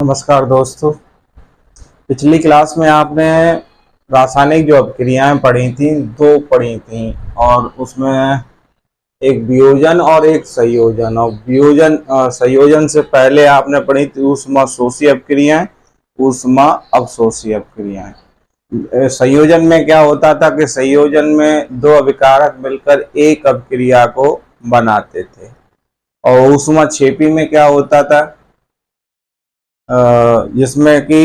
नमस्कार दोस्तों। पिछली क्लास में आपने रासायनिक जो अभिक्रियाएं पढ़ी थी, दो पढ़ी थी, और उसमें एक वियोजन और एक संयोजन। और वियोजन संयोजन से पहले आपने पढ़ी थी ऊष्माशोषी अभिक्रियाएं, ऊष्मा अवशोषी अभिक्रियाएं। संयोजन में क्या होता था कि संयोजन में दो अभिकारक मिलकर एक अभिक्रिया को बनाते थे। और ऊष्माक्षेपी में क्या होता था, जिसमें कि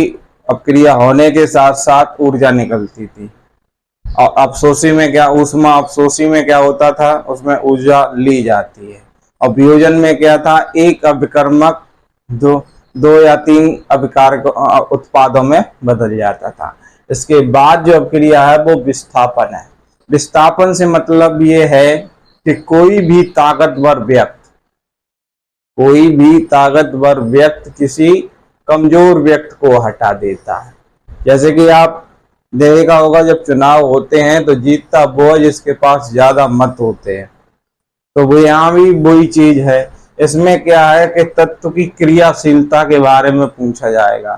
अपक्रिया होने के साथ साथ ऊर्जा निकलती थी। और अवशोषी में क्या, ऊष्मा अवशोषी में क्या होता था, उसमें ऊर्जा ली जाती है। और वियोजन में क्या था, एक अभिकर्मक दो या तीन अभिकारक उत्पादों में बदल जाता था। इसके बाद जो अपक्रिया है वो विस्थापन है। विस्थापन से मतलब ये है कि कोई भी ताकतवर व्यक्ति किसी कमजोर व्यक्ति को हटा देता है। जैसे कि आप देखा होगा, जब चुनाव होते हैं तो जीतता वो है जिसके पास ज्यादा मत होते हैं। तो वो यहाँ भी वही चीज है। इसमें क्या है कि तत्व की क्रियाशीलता के बारे में पूछा जाएगा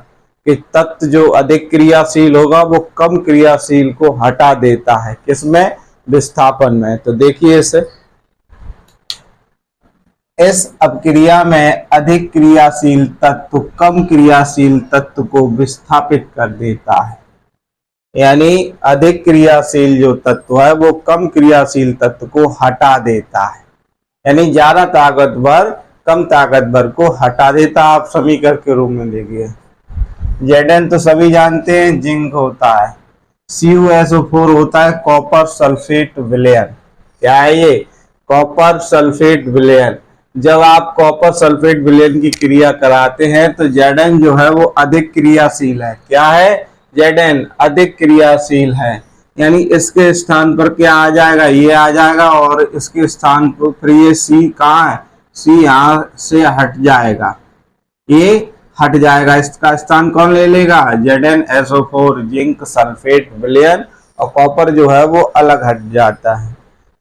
कि तत्व जो अधिक क्रियाशील होगा वो कम क्रियाशील को हटा देता है। किसमें? विस्थापन में। तो देखिए, इस अपक्रिया में अधिक क्रियाशील तत्व कम क्रियाशील तत्व को विस्थापित कर देता है। यानी अधिक क्रियाशील जो तत्व है वो कम क्रियाशील तत्व को हटा देता है। यानी ज्यादा ताकतवर कम ताकतवर को हटा देता। आप समीकरण के रूप में देखिए, Zn तो सभी जानते हैं, जिंक होता है, CuSO4 होता है, कॉपर सल्फेट विलयन। क्या है ये? कॉपर सल्फेट विलयन। जब आप कॉपर सल्फेट विलयन की क्रिया कराते हैं तो Zn जो है वो अधिक क्रियाशील है। क्या है? Zn अधिक क्रियाशील है। यानी इसके स्थान पर क्या आ जाएगा, ये आ जाएगा, और इसके स्थान पर फिर ये C कहाँ है, C यहाँ से हट जाएगा, ये हट जाएगा। इसका स्थान कौन ले लेगा? ZnSO4, जिंक सल्फेट विलयन। और कॉपर जो है वो अलग हट जाता है।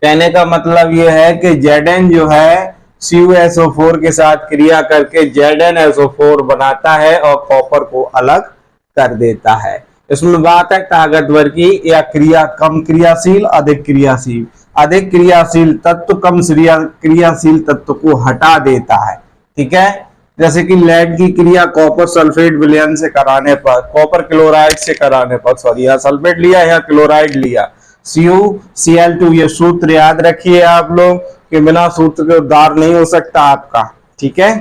कहने का मतलब ये है कि Zn जो है CuSO4 के साथ क्रिया करके ZnSO4 बनाता है और कॉपर को अलग कर देता है। इसमें बात है ताकतवर की या कम क्रियाशील अधिक क्रियाशील। अधिक क्रियाशील तत्व कम क्रियाशील तत्व को हटा देता है। ठीक है। जैसे कि लेड की क्रिया कॉपर सल्फेट विलयन से कराने पर, कॉपर क्लोराइड से कराने पर, सॉरी यहाँ सल्फेट लिया यहाँ क्लोराइड लिया, CuCl2, ये सूत्र याद रखिए आप लोग कि बिना सूत्र के उद्धार नहीं हो सकता आपका। ठीक है।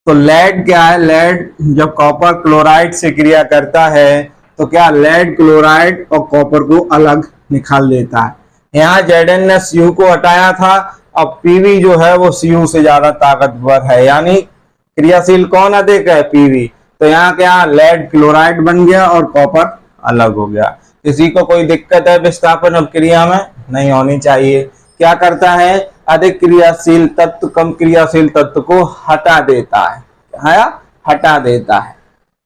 तो लेड क्या है, लेड जब कॉपर क्लोराइड से क्रिया करता है तो क्या, लेड क्लोराइड और कॉपर को अलग निकाल देता है। यहाँ Zn ने Cu को हटाया था, अब Pv जो है वो Cu से ज्यादा ताकतवर है। यानी क्रियाशील कौन अधिक है? Pv। तो यहाँ क्या, लेड क्लोराइड बन गया और कॉपर अलग हो गया। किसी को कोई दिक्कत है विस्थापन अपक्रिया में? नहीं होनी चाहिए। क्या करता है, अधिक क्रियाशील तत्व कम क्रियाशील तत्व को हटा देता है, हटा देता है।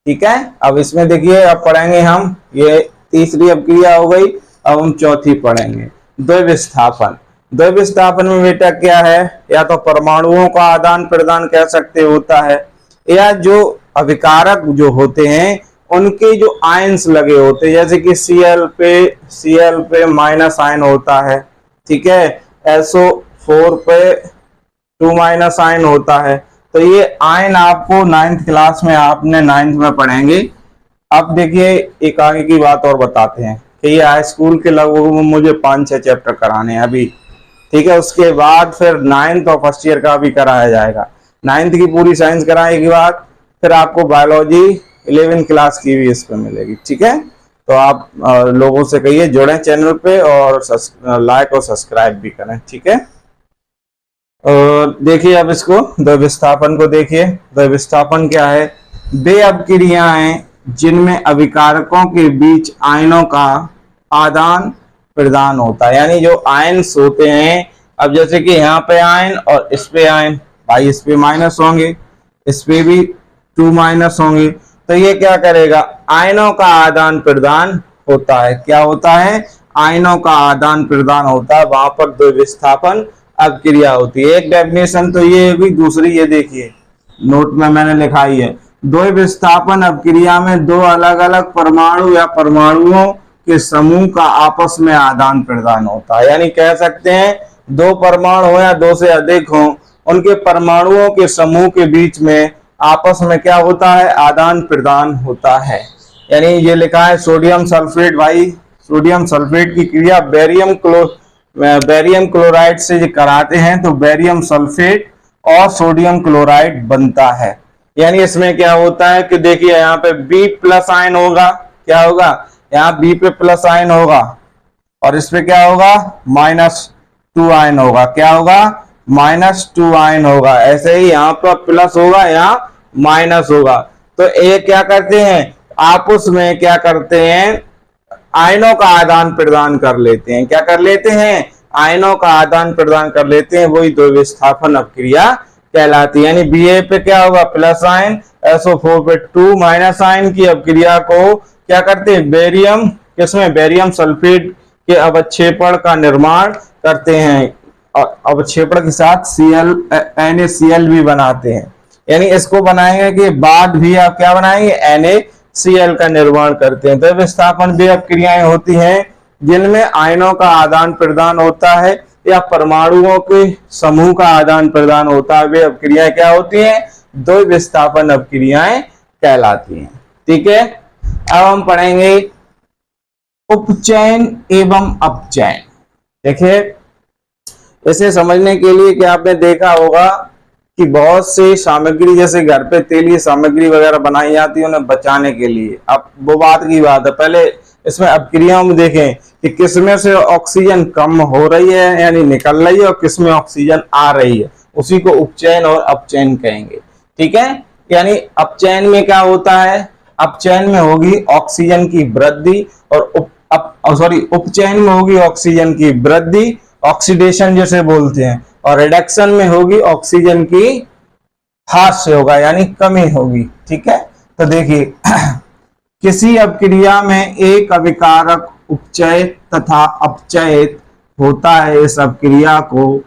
ठीक है। अब इसमें देखिए, अब पढ़ेंगे हम, ये तीसरी अपक्रिया हो गई। अब हम चौथी पढ़ेंगे, द्विविस्थापन। द्विविस्थापन में बेटा क्या है, या तो परमाणुओं का आदान प्रदान कह सकते होता है, या जो अभिकारक जो होते हैं उनके जो आयंस लगे होते हैं, जैसे कि Cl पे माइनस आयन होता है। ठीक है। SO4 पे 2 माइनस आयन होता है। तो ये आयन आपको 9th क्लास में, आपने 9th में पढ़ेंगे। अब देखिए, एक आगे की बात और बताते हैं कि ये हाई स्कूल के लगभग मुझे 5-6 चैप्टर कराने हैं अभी। ठीक है। उसके बाद फिर 9th और फर्स्ट ईयर का भी कराया जाएगा। 9th की पूरी साइंस कराने के बाद फिर आपको बायोलॉजी 11th क्लास की भी इस पे मिलेगी। ठीक है। तो आप लोगों से कहिए जुड़ें चैनल पे और लाइक और सब्सक्राइब भी करें। ठीक है। और देखिए अब इसको, द्विविस्थापन को देखिए। द्विविस्थापन क्या है, वे अपक्रियाएं जिनमें अभिकारकों के बीच आयनों का आदान प्रदान होता है। यानी जो आयन्स होते हैं, अब जैसे कि यहाँ पे आयन और इस पे आयन, भाई इस पे माइनस होंगे, इस पे भी 2 माइनस होंगे, तो ये क्या करेगा, आयनों का आदान प्रदान होता है। क्या होता है? आयनों का आदान प्रदान होता है, वहां पर द्विविस्थापन अपक्रिया होती है। एक डेफिनेशन तो ये भी, दूसरी ये देखिए नोट में मैंने लिखा ही है, द्वैव विस्थापन अपक्रिया में दो अलग अलग परमाणु या परमाणुओं के समूह का आपस में आदान प्रदान होता है। यानी कह सकते हैं दो परमाणु हो या दो से अधिक हो, उनके परमाणुओं के समूह के बीच में आपस में क्या होता है, आदान प्रदान होता है। यानी ये लिखा है सोडियम सल्फेट, भाई सोडियम सल्फेट की क्रिया बेरियम क्लोराइड से कराते हैं तो बेरियम सल्फेट और सोडियम क्लोराइड बनता है। यानी इसमें क्या होता है कि देखिए यहाँ पे B प्लस आयन होगा, क्या होगा, यहाँ B पे प्लस आयन होगा और इस पे क्या होगा, -2 आयन होगा, क्या होगा, -2 आयन होगा। ऐसे ही यहाँ पर प्लस होगा, यहाँ माइनस होगा। तो ये क्या करते हैं, आपस में क्या करते हैं, आयनों का आदान प्रदान कर लेते हैं। क्या कर लेते हैं, आयनों का आदान प्रदान कर लेते हैं, वही द्वैव विस्थापन अपक्रिया कहलाती है। यानी Ba पे क्या होगा, प्लस आयन, SO4 पे 2 माइनस आयन की अपक्रिया को क्या करते हैं, बेरियम, किसमें, बेरियम सल्फेट के अवक्षेपण का निर्माण करते हैं और अवक्षेपण के साथ NaCl भी बनाते हैं। यानी इसको बनाएंगे कि बाद भी आप क्या बनाएंगे, NaCl का निर्माण करते हैं। द्वैव विस्थापन वे अपक्रियाएं होती हैं जिनमें आयनों का आदान प्रदान होता है या परमाणुओं के समूह का आदान प्रदान होता है। वे अपक्रियाएं क्या होती हैं, द्वैव विस्थापन अपक्रियाएं कहलाती हैं। ठीक है, अब हम पढ़ेंगे उपचयन एवं अपचयन। देखिए इसे समझने के लिए कि आपने देखा होगा कि बहुत सी सामग्री, जैसे घर पे तेलीय सामग्री वगैरह बनाई जाती है उन्हें बचाने के लिए। अब वो बात की बात है, पहले इसमें अपक्रियाओं में देखें कि किसमें से ऑक्सीजन कम हो रही है यानी निकल रही है और किसमें ऑक्सीजन आ रही है, उसी को उपचयन और अपचयन कहेंगे। ठीक है, यानी अपचयन में क्या होता है, अपचयन में होगी ऑक्सीजन की वृद्धि और उपचयन में होगी ऑक्सीजन की वृद्धि, ऑक्सीडेशन जैसे बोलते हैं, और रिडक्शन में होगी ऑक्सीजन की ह्रास होगा यानी कमी होगी। ठीक है, तो देखिए किसी अपक्रिया में एक अभिकारक उपचय तथा अपचयित होता है, इस अपक्रिया को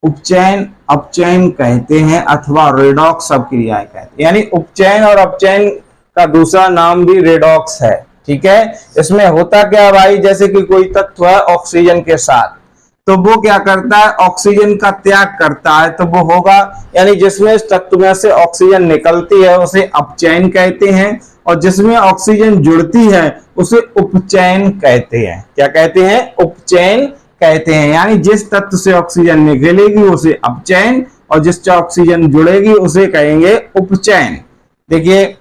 उपचयन अपचयन कहते हैं अथवा रेडॉक्स अपक्रियाएं कहते हैं। यानी उपचयन और अपचयन का दूसरा नाम भी रेडॉक्स है। ठीक है, इसमें होता क्या भाई, जैसे कि कोई तत्व है ऑक्सीजन के साथ, तो वो क्या करता है, ऑक्सीजन का त्याग करता है, तो वो होगा, यानी जिसमें इस तत्व में से ऑक्सीजन निकलती है उसे अपचयन कहते हैं और जिसमें ऑक्सीजन जुड़ती है उसे उपचयन कहते हैं। क्या कहते हैं, उपचयन कहते हैं। यानी जिस तत्व से ऑक्सीजन निकलेगी उसे अपचयन और जिससे ऑक्सीजन जुड़ेगी उसे कहेंगे उपचयन। देखिए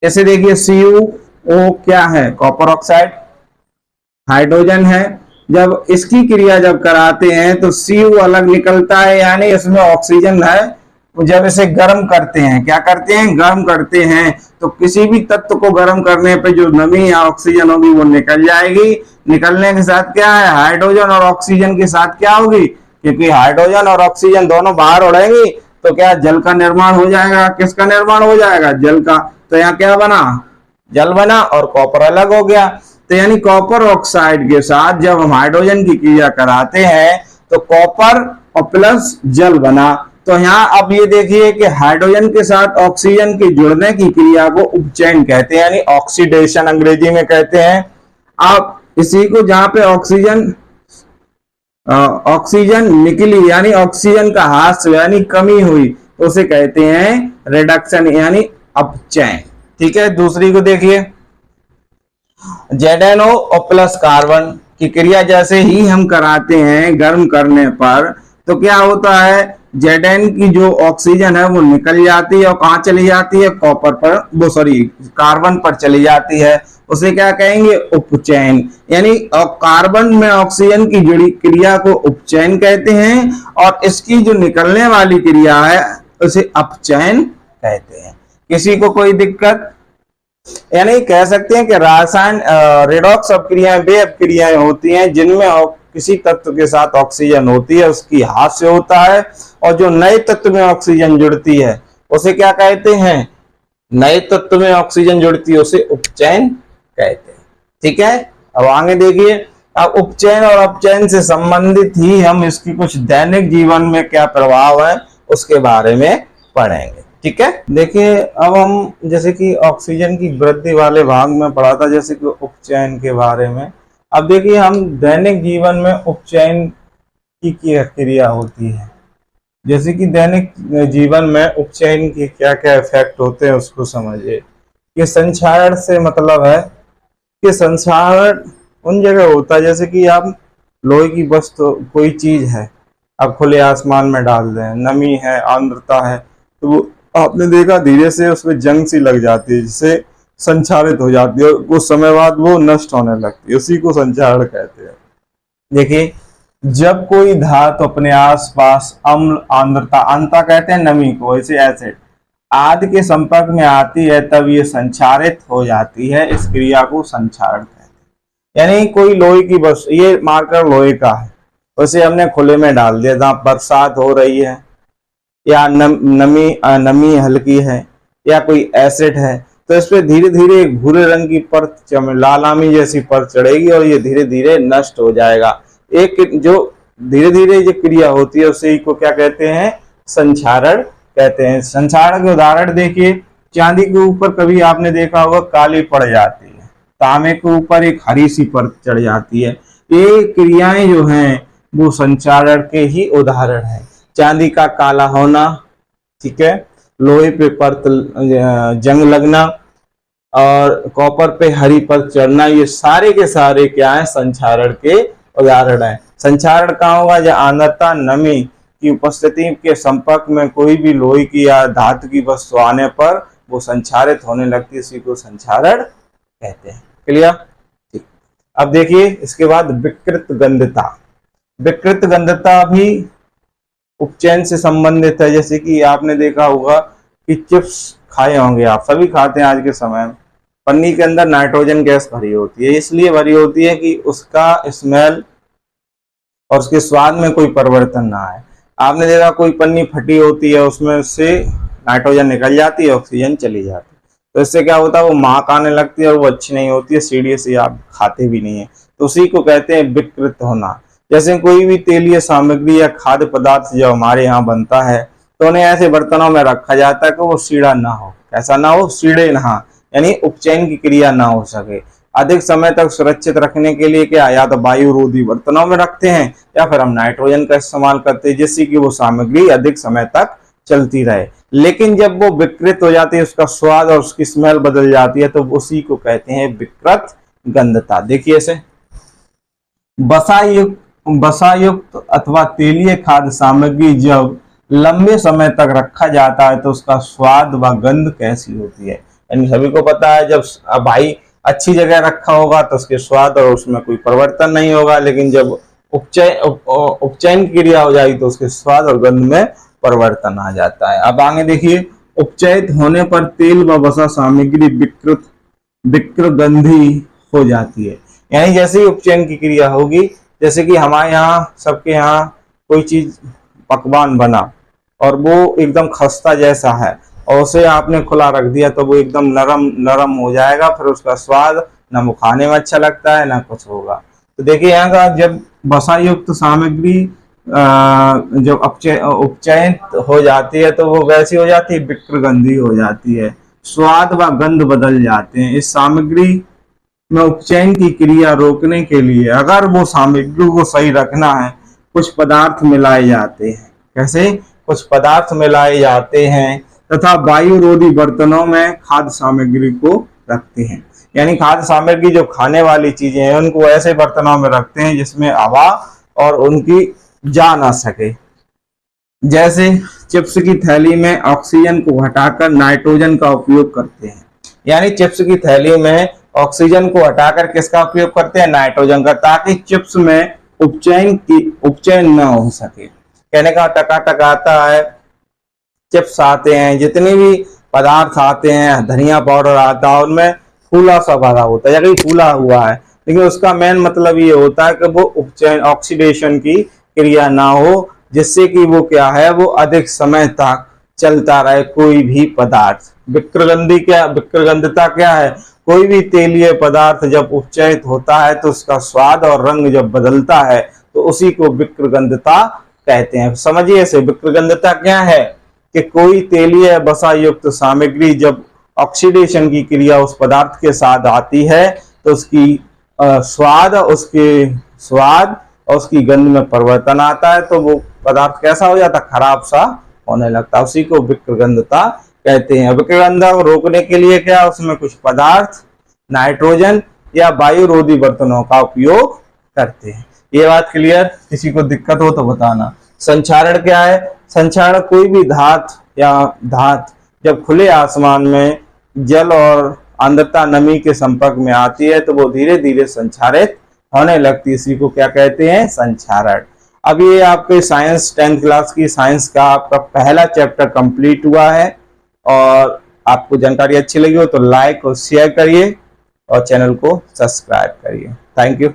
जैसे देखिए CuO क्या है, कॉपर ऑक्साइड, हाइड्रोजन है। जब इसकी क्रिया जब कराते हैं तो Cu अलग निकलता है, यानी इसमें ऑक्सीजन है। जब इसे गर्म करते हैं, क्या करते हैं, गर्म करते हैं, तो किसी भी तत्व को गर्म करने पे जो नमी या ऑक्सीजन होगी वो निकल जाएगी। निकलने के साथ क्या है, हाइड्रोजन और ऑक्सीजन के साथ क्या होगी, क्योंकि हाइड्रोजन और ऑक्सीजन दोनों बाहर उड़ेंगी तो क्या जल का निर्माण हो जाएगा। किसका निर्माण हो जाएगा, जल का। तो यहाँ क्या बना, जल बना और कॉपर अलग हो गया। तो यानी कॉपर ऑक्साइड के साथ जब हम हाइड्रोजन की क्रिया कराते हैं तो कॉपर और प्लस जल बना। तो यहाँ अब ये देखिए कि हाइड्रोजन के साथ ऑक्सीजन के जुड़ने की क्रिया को उपचयन कहते हैं, यानी ऑक्सीडेशन अंग्रेजी में कहते हैं। अब इसी को जहां पे ऑक्सीजन निकली यानी ऑक्सीजन का ह्रास यानी कमी हुई तो उसे कहते हैं रिडक्शन यानी अपचयन। ठीक है, दूसरी को देखिए ZNO और प्लस कार्बन की क्रिया जैसे ही हम कराते हैं गर्म करने पर तो क्या होता है, Zn की जो ऑक्सीजन है वो निकल जाती है और कहां चली जाती है, कॉपर पर, कार्बन पर चली जाती है। उसे क्या कहेंगे, उपचयन। यानी कार्बन में ऑक्सीजन की जुड़ी क्रिया को उपचयन कहते हैं और इसकी जो निकलने वाली क्रिया है उसे अपचयन कहते हैं। किसी को कोई दिक्कत, यानी कह सकते हैं कि रासायन रेडॉक्स अपक्रियाएं वे अपक्रियाएं होती हैं जिनमें किसी तत्व के साथ ऑक्सीजन होती है, उसकी हास्य होता है, और जो नए तत्व में ऑक्सीजन जुड़ती है उसे क्या कहते हैं, नए तत्व में ऑक्सीजन जुड़ती है उसे उपचयन कहते हैं। ठीक है, अब आगे देखिए, अब उपचयन और अपचयन से संबंधित ही हम इसकी कुछ दैनिक जीवन में क्या प्रभाव है उसके बारे में पढ़ेंगे। ठीक है। देखिए अब हम जैसे कि ऑक्सीजन की वृद्धि वाले भाग में पढ़ा था, जैसे कि उपचयन के बारे में। अब देखिए हम दैनिक जीवन में उपचयन की क्या क्रिया होती है, जैसे कि दैनिक जीवन में उपचयन के क्या क्या इफेक्ट होते हैं उसको समझिए। कि संक्षारण से मतलब है कि संक्षारण उन जगह होता है, जैसे कि आप लोहे की वस्तु कोई चीज है आप खुले आसमान में डाल दें, नमी है, आर्द्रता है, तो वो आपने देखा धीरे से उसमें जंग सी लग जाती है, जिससे संक्षारित हो जाती है और कुछ समय बाद वो नष्ट होने लगती है, उसी को संक्षारण कहते हैं। देखिए जब कोई धातु अपने आसपास अम्ल, आर्द्रता, आर्द्रता कहते हैं नमी को, ऐसे एसिड आदि के संपर्क में आती है तब ये संक्षारित हो जाती है। इस क्रिया को संक्षारण कहते हैं। यानी कोई लोहे की वस्तु, ये मार्कर लोहे का है, उसे हमने खुले में डाल दिया, जहाँ बरसात हो रही है या नमी हल्की है या कोई एसिड है, तो इस पे धीरे धीरे भूरे रंग की परत, लालामी जैसी परत चढ़ेगी और ये धीरे धीरे नष्ट हो जाएगा। एक जो धीरे धीरे जो क्रिया होती है उसे को क्या कहते हैं, संक्षारण कहते हैं। संक्षारण के उदाहरण देखिए, चांदी के ऊपर कभी आपने देखा होगा काली पड़ जाती है, तांबे के ऊपर एक हरी सी परत चढ़ जाती है। ये क्रियाएं जो हैं वो संक्षारण के ही उदाहरण है। चांदी का काला होना, ठीक है, लोहे पे परत जंग लगना और कॉपर पे हरी परत चढ़ना, ये सारे के सारे क्या है, संक्षारण के उदाहरण है। संक्षारण कहाँ होगा, जहाँ आर्द्रता, नमी की उपस्थिति के संपर्क में कोई भी लोहे की या धातु की वस्तु आने पर वो संक्षारित होने लगती है, इसी को संक्षारण कहते हैं। क्लियर? ठीक। अब देखिए इसके बाद विकृत गंधता। विकृत गंधता भी उपचयन से संबंधित है। जैसे कि आपने देखा होगा कि चिप्स खाए होंगे, आप सभी खाते हैं आज के समय में, पन्नी के अंदर नाइट्रोजन गैस भरी होती है, इसलिए भरी होती है कि उसका स्मेल और उसके स्वाद में कोई परिवर्तन ना आए। आपने देखा कोई पन्नी फटी होती है, उसमें से नाइट्रोजन निकल जाती है, ऑक्सीजन चली जाती है, तो इससे क्या होता है, वो महक आने लगती है और वो अच्छी नहीं होती है, सीरियसली आप खाते भी नहीं है। तो उसी को कहते हैं विकृत होना। जैसे कोई भी तेलीय सामग्री या खाद्य पदार्थ जो हमारे यहाँ बनता है, तो उन्हें ऐसे बर्तनों में रखा जाता है कि वो सीड़ा ना हो, कैसा ना हो, सीड़े ना, यानी उपचयन की क्रिया ना हो सके। अधिक समय तक सुरक्षित रखने के लिए क्या, या तो वायु रोधी बर्तनों में रखते हैं या फिर हम नाइट्रोजन का इस्तेमाल करते हैं, जिससे कि वो सामग्री अधिक समय तक चलती रहे। लेकिन जब वो विकृत हो जाती है, उसका स्वाद और उसकी स्मेल बदल जाती है, तो उसी को कहते हैं विकृत गंधता। देखिए इसे वसायुक्त अथवा तेलीय खाद्य सामग्री जब लंबे समय तक रखा जाता है तो उसका स्वाद व गंध कैसी होती है। यानी सभी को पता है जब भाई अच्छी जगह रखा होगा तो उसके स्वाद और उसमें कोई परिवर्तन नहीं होगा, लेकिन जब उपचयन की क्रिया हो जाएगी तो उसके स्वाद और गंध में परिवर्तन आ जाता है। अब आगे देखिए, उपचयित होने पर तेल व वसा सामग्री विकृगंधी हो जाती है। यानी जैसे ही उपचयन की क्रिया होगी, जैसे कि हमारे यहाँ सबके यहाँ कोई चीज पकवान बना और वो एकदम खस्ता जैसा है और उसे आपने खुला रख दिया तो वो एकदम नरम नरम हो जाएगा, फिर उसका स्वाद ना वो खाने में अच्छा लगता है ना कुछ होगा। तो देखिए यहाँ का जब वसा युक्त सामग्री जब उपचयन हो जाती है तो वो वैसी हो जाती है, विकृगंधी हो जाती है, स्वाद व गंध बदल जाते हैं। इस सामग्री में उपचयन की क्रिया रोकने के लिए अगर वो सामग्री को सही रखना है, कुछ पदार्थ मिलाए जाते हैं। कैसे? कुछ पदार्थ मिलाए जाते हैं तथा वायु रोधी बर्तनों में खाद्य सामग्री को रखते हैं। यानी खाद्य सामग्री जो खाने वाली चीजें हैं उनको ऐसे बर्तनों में रखते हैं जिसमें हवा और उनकी जा ना सके। जैसे चिप्स की थैली में ऑक्सीजन को हटाकर नाइट्रोजन का उपयोग करते हैं। यानी चिप्स की थैली में ऑक्सीजन को हटाकर किसका उपयोग करते हैं, नाइट्रोजन का, ताकि चिप्स में उपचयन न हो सके। कहने का टका आता है, चिप्स आते हैं, जितने भी पदार्थ आते हैं, धनिया पाउडर आता है, उनमें फूला सा भरा होता है या कहीं फूला हुआ है, लेकिन उसका मेन मतलब ये होता है कि वो उपचयन ऑक्सीडेशन की क्रिया ना हो, जिससे कि वो क्या है, वो अधिक समय तक चलता रहे कोई भी पदार्थ। विकृगंधता क्या है, कोई भी तेलीय पदार्थ जब उपचयित होता है तो उसका स्वाद और रंग जब बदलता है तो उसी को विकृगंधता कहते हैं। समझिए इसे, विकृगंधता क्या है, कि कोई तेलीय वसा युक्त सामग्री जब ऑक्सीडेशन की क्रिया उस पदार्थ के साथ आती है तो उसकी स्वाद और उसकी गंध में परिवर्तन आता है, तो वो पदार्थ कैसा हो जाता, खराब सा होने लगता है। उसी को विक्रगंधता कहते हैं। विक्रगंधता को रोकने के लिए क्या, उसमें कुछ पदार्थ नाइट्रोजन या वायुरोधी बर्तनों का उपयोग करते हैं। ये बात क्लियर? किसी को दिक्कत हो तो बताना। संक्षारण क्या है? संक्षारण कोई भी धात जब खुले आसमान में जल और आर्द्रता नमी के संपर्क में आती है तो वो धीरे धीरे संक्षारित होने लगती है। इसी को क्या कहते हैं? संक्षारण। अब ये आपके साइंस 10th क्लास की साइंस का आपका पहला चैप्टर कंप्लीट हुआ है, और आपको जानकारी अच्छी लगी हो तो लाइक और शेयर करिए और चैनल को सब्सक्राइब करिए। Thank you.